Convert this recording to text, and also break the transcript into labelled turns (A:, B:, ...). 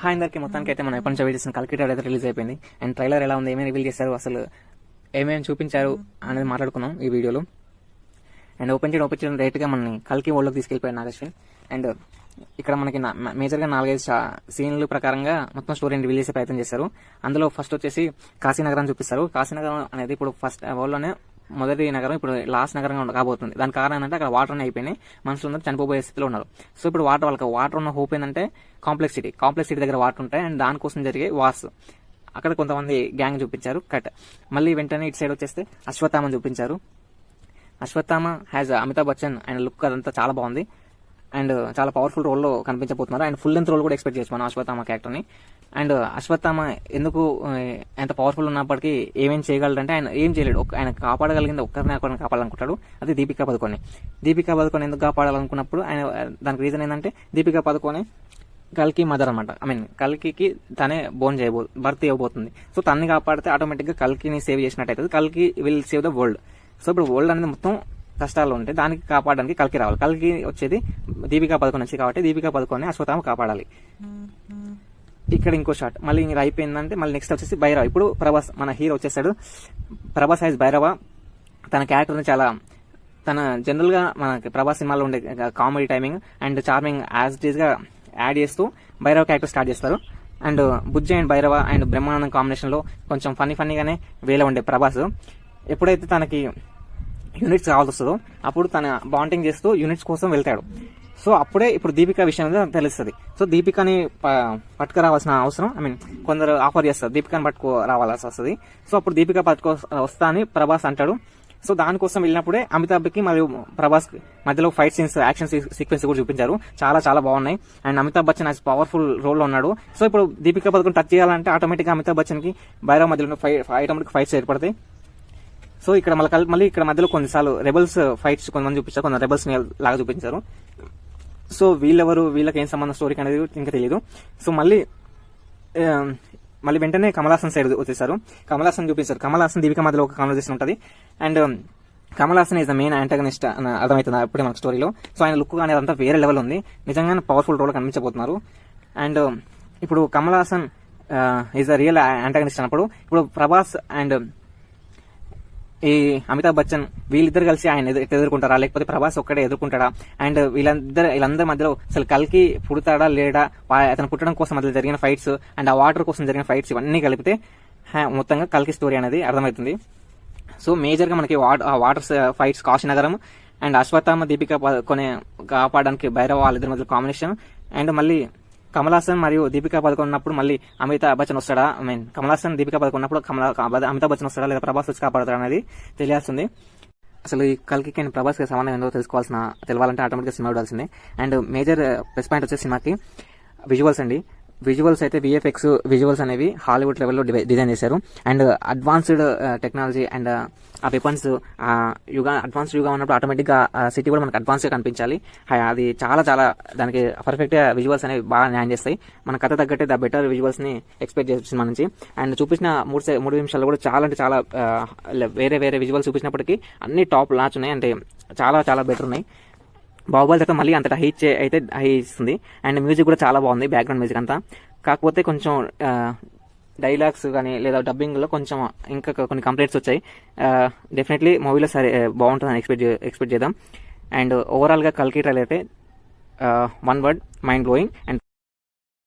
A: Hi అందరికి మొత్తానికి అయితే మనం ఎప్పటి నుంచో వెయిట్ చేసిన కల్కి ట్రైలర్ అయితే రిలీజ్ అయిపోయింది. అండ్ ట్రైలర్ ఎలా ఉంది, ఏమేమి రివీల్ చేశారు, అసలు ఏమేమి చూపించారు అనేది మాట్లాడుకున్నాం ఈ వీడియోలో. అండ్ ఓపెన్ చేయడం డైరెక్ట్గా మనని కల్కి వరల్డ్లోకి తీసుకెళ్ళిపోయారు నాగశ్విన్. అండ్ ఇక్కడ మనకి మేజర్గా 4-5 సీన్ల ప్రకారంగా మొత్తం స్టోరీని రివీల్ చేసే ప్రయత్నం చేశారు. అందులో ఫస్ట్ వచ్చేసి కాశీనగరాన్ని చూపిస్తారు. కాశీనగరం అనేది ఇప్పుడు ఫస్ట్ వరల్డ్లోనే మొదటి నగరం, ఇప్పుడు లాస్ట్ నగరంగా కాబోతుంది. దాని కారణం ఏంటంటే అక్కడ వాటర్ అన్నీ అయిపోయినాయి, మనుషులందరూ చనిపోయే స్థితిలో ఉన్నారు. సో ఇప్పుడు వాళ్ళకి వాటర్ ఉన్న హోప్ ఏంటంటే కాంప్లెక్స్ సిటీ దగ్గర వాటర్ ఉంటాయి. అండ్ దానికోసం జరిగే వార్స్, అక్కడ కొంతమంది గ్యాంగ్ చూపించారు కట్. మళ్ళీ వెంటనే ఇటు సైడ్ వచ్చేస్తే అశ్వత్థామని చూపించారు. Ashwatthama has Amitabh Bachchan, and look అదంతా చాలా బాగుంది. అండ్ చాలా పవర్ఫుల్ రోల్లో కనిపించబోతున్నారు. అండ్ ఫుల్ లెంత్ రోల్ కూడా ఎక్స్పెక్ట్ చేయొచ్చు మనం అశ్వత్థామ క్యారెక్టర్ని. అండ్ అశ్వత్థామ ఎందుకు ఎంత పవర్ఫుల్ ఉన్నప్పటికీ ఏమేం చేయగలడంటే ఆయన ఏం చేయలేడు. ఆయన కాపాడగలిగింది ఒక్కరిని కాపాడాలనుకుంటాడు, అది దీపికా పదుకొని. దీపికా పదుకొని ఎందుకు కాపాడాలనుకున్నప్పుడు ఆయన దానికి రీజన్ ఏంటంటే దీపికా పదుకొని కల్కి మదర్ అనమాట. కల్కి తనే బర్త్ ఇవ్వబోతుంది. సో తన్ని కాపాడితే ఆటోమేటిక్గా కల్కిని సేవ్ చేసినట్టు అవుతుంది. కల్కి will save the world. So ఇప్పుడు వరల్డ్ అనేది మొత్తం కష్టాలు ఉంటాయి, దానికి కాపాడడానికి కల్కి రావాలి. కల్కి వచ్చేది దీపికా పదుకొని వచ్చి కాబట్టి దీపికా పదుకొని అశ్వత్థామ కాపాడాలి. ఇక్కడ ఇంకో షాట్ మళ్ళీ ఇంకా అయిపోయిందంటే మళ్ళీ నెక్స్ట్ వచ్చేసి భైరవ. ఇప్పుడు ప్రభాస్ మన హీరో వచ్చేసాడు. ప్రభాస్ హైజ్ భైరవ. తన క్యారెక్టర్ని చాలా జనరల్ గా మనకి ప్రభాస్ సినిమాలో ఉండే comedy timing and charming as it is గా యాడ్ చేస్తూ భైరవ క్యారెక్టర్ స్టార్ట్ చేస్తారు. And Bujji and Bhairava and Brahmanandam combination లో కొంచెం ఫన్నీగానే వేలో ఉండే ప్రభాస్ ఎప్పుడైతే తనకి యూనిట్స్ కావాల్సి వస్తుందో అప్పుడు తన బాండింగ్ చేస్తూ యూనిట్స్ కోసం వెళ్తాడు. సో అప్పుడే ఇప్పుడు దీపికా విషయం తెలుస్తుంది. సో దీపికాని పట్టుకురావాల్సిన అవసరం, కొందరు ఆఫర్ చేస్తారు దీపికాని రావాల్సి వస్తుంది. సో అప్పుడు దీపికా వస్తా అని ప్రభాస్ అంటాడు. సో దానికోసం వెళ్ళినప్పుడే అమితాబ్కి మరియు ప్రభాస్ మధ్యలో ఫైట్ సీన్స్, యాక్షన్ సీక్వెన్స్ కూడా చూపించారు. చాలా చాలా బాగున్నాయి. And Amitabh Bachchan as powerful role లో ఉన్నాడు. సో ఇప్పుడు దీపికా పదుకొని టచ్ చేయాలంటే ఆటోమేటిక్ గా అమితాబ్ బచ్చన్ కి భైరవ్ మధ్యలో ఆటోమేటిక్ ఫైట్స్ ఏర్పడతాయి. సో ఇక్కడ మళ్ళీ ఇక్కడ మధ్యలో కొన్నిసార్లు రెబల్స్ ఫైట్స్ కొంతమంది చూపించారు, కొంత రెబల్స్ లాగా చూపించారు. సో వీళ్ళకి ఏం సంబంధం స్టోరీకి అనేది ఇంకా తెలియదు. సో మళ్ళీ వెంటనే కమల్ హాసన్ సైడ్ వచ్చేసారు. కమల్ హాసన్ చూపించారు. కమల్ హాసన్ దీపిక మధ్యలో ఒక కాన్వర్సేషన్ ఉంటుంది. And Kamal Haasan is the main antagonist అని అర్థమవుతుంది అప్పుడే మనకు స్టోరీలో. సో ఆయన లుక్ అనేది అంతా వేరే లెవెల్ ఉంది, నిజంగానే పవర్ఫుల్ రోల్ కనిపించబోతున్నారు. అండ్ ఇప్పుడు Kamal Haasan is the real antagonist అన్నప్పుడు ఇప్పుడు ప్రభాస్ అండ్ ఈ అమితాబ్ బచ్చన్ వీళ్ళిద్దరు కలిసి ఆయన ఎదుర్కొంటారా, లేకపోతే ప్రభాస్ ఒక్కడే ఎదుర్కొంటాడా? అండ్ వీళ్ళందరి మధ్యలో అసలు కల్కి పుడతాడా లేడా, అతను పుట్టడం కోసం మధ్యలో జరిగిన ఫైట్స్ అండ్ ఆ వాటర్ కోసం జరిగిన ఫైట్స్ ఇవన్నీ కలిపితే మొత్తంగా కల్కి స్టోరీ అనేది అర్థమవుతుంది. సో మేజర్ గా మనకి వాటర్ ఫైట్స్ కాశీనగరం అండ్ అశ్వత్థామ దీపిక కాపాడడానికి భైరవ వాళ్ళిద్దరి మధ్యలో కాంబినేషన్. అండ్ మళ్ళీ కమల్ హాసన్ మరియు దీపికా పదుకొని ఉన్నప్పుడు మళ్ళీ అమితాబ్ బచ్చన్ వస్తాడా, కమల్ హాసన్ దీపికా పదుకొని ఉన్నప్పుడు అమితాబ్ బచ్చన్ వస్తాడా లేదా ప్రభాస్ వచ్చి కాపాడతాడా అనేది తెలియాల్సింది. అసలు ఈ కల్కి అండ్ ప్రభాస్ కి సంబంధం ఏందో తెలవాలంటే ఆటోమేటిక్గా సినిమా చూడాల్సిందే. అండ్ మేజర్ ప్లస్ పాయింట్ వచ్చే సినిమాకి విజువల్స్ అండి. విజువల్స్ అయితే విఎఫ్ఎక్స్ విజువల్స్ అనేవి హాలీవుడ్ లెవెల్లో డిజైన్ చేశారు. అండ్ అడ్వాన్స్డ్ టెక్నాలజీ అండ్ ఆ వెపన్స్ అడ్వాన్స్డ్ యుగా ఉన్నప్పుడు ఆటోమేటిక్గా సిటీ కూడా మనకు అడ్వాన్స్ గా కనిపించాలి. అది చాలా చాలా దానికి పర్ఫెక్ట్ గా విజువల్స్ అనేవి బాగా న్యాయం చేస్తాయి. మన కథ తగ్గట్టే ద బెటర్ విజువల్స్ ని ఎక్స్పెక్ట్ చేసి సినిమా నుంచి. అండ్ చూపించిన 3 నిమిషాలు కూడా చాలా అంటే చాలా వేరే విజువల్స్ చూపించినప్పటికీ అన్ని టాప్ లాంచ్ ఉన్నాయి, అంటే చాలా చాలా బెటర్ ఉన్నాయి. బాహుబలి తర్వాత మళ్ళీ అంతటా హైట్ ఇస్తుంది. అండ్ మ్యూజిక్ కూడా చాలా బాగుంది, బ్యాక్గ్రౌండ్ మ్యూజిక్ అంతా. కాకపోతే కొంచెం డైలాగ్స్ కానీ లేదా డబ్బింగ్ లో కొంచెం ఇంకా కొన్ని కంప్లైంట్స్ వచ్చాయి. డెఫినెట్లీ మూవీలో సరే బాగుంటుందని ఎక్స్పెక్ట్ చేద్దాం. అండ్ ఓవరాల్ గా కల్కి ట్రైలర్ అయితే 1 word మైండ్ బ్లోయింగ్. అండ్